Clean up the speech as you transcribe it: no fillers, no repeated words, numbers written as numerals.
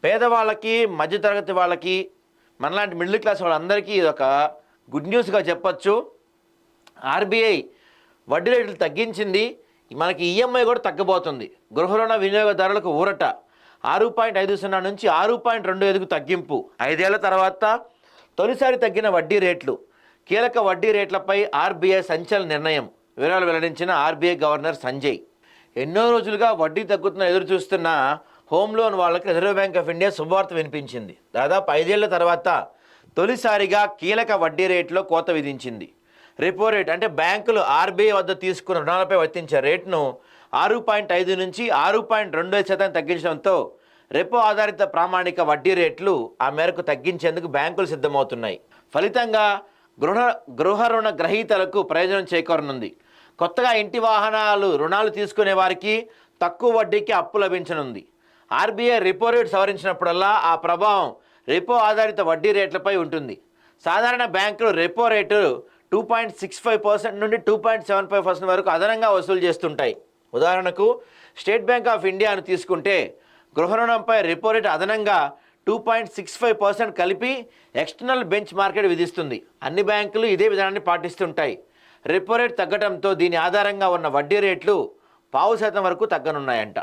పేదవాళ్ళకి, మధ్యతరగతి వాళ్ళకి, మనలాంటి మిడిల్ క్లాస్ వాళ్ళందరికీ ఇది ఒక గుడ్ న్యూస్గా చెప్పొచ్చు. ఆర్బీఐ వడ్డీ రేట్లు తగ్గించింది. మనకి ఈఎంఐ కూడా తగ్గబోతుంది. గృహ రుణ వినియోగదారులకు ఊరట. 6.50 నుంచి 6.25కు తగ్గింపు. 5 ఏళ్ల తర్వాత తొలిసారి తగ్గిన వడ్డీ రేట్లు. కీలక వడ్డీ రేట్లపై ఆర్బీఐ సంచలన నిర్ణయం. వివరాలు వెల్లడించిన ఆర్బీఐ గవర్నర్ సంజయ్. ఎన్నో రోజులుగా వడ్డీ తగ్గుతున్న ఎదురు చూస్తున్న హోమ్ లోన్ వాళ్ళకి రిజర్వ్ బ్యాంక్ ఆఫ్ ఇండియా శుభవార్త వినిపించింది. దాదాపు 5 ఏళ్ల తర్వాత తొలిసారిగా కీలక వడ్డీ రేట్లో కోత విధించింది. రెపో రేట్ అంటే బ్యాంకులు ఆర్బీఐ వద్ద తీసుకున్న రుణాలపై వర్తించే రేటును 6.5 నుంచి 6.25% తగ్గించడంతో రెపో ఆధారిత ప్రామాణిక వడ్డీ రేట్లు ఆ మేరకు తగ్గించేందుకు బ్యాంకులు సిద్ధమవుతున్నాయి. ఫలితంగా గృహ రుణ గ్రహీతలకు ప్రయోజనం చేకూరనుంది. కొత్తగా ఇంటి వాహనాలు రుణాలు తీసుకునే వారికి తక్కువ వడ్డీకి అప్పు లభించనుంది. ఆర్బీఐ రెపో రేటు సవరించినప్పుడల్లా ఆ ప్రభావం రెపో ఆధారిత వడ్డీ రేట్లపై ఉంటుంది. సాధారణ బ్యాంకులు రెపో రేటు 2.65% నుండి 2.75% వరకు అదనంగా వసూలు చేస్తుంటాయి. ఉదాహరణకు స్టేట్ బ్యాంక్ ఆఫ్ ఇండియాను తీసుకుంటే గృహ రుణంపై రెపో రేటు అదనంగా 2.65% కలిపి ఎక్స్టర్నల్ బెంచ్ మార్కెట్ విధిస్తుంది. అన్ని బ్యాంకులు ఇదే విధానాన్ని పాటిస్తుంటాయి. రెపో రేట్ తగ్గడంతో దీని ఆధారంగా ఉన్న వడ్డీ రేట్లు 0.5% వరకు తగ్గనున్నాయంట.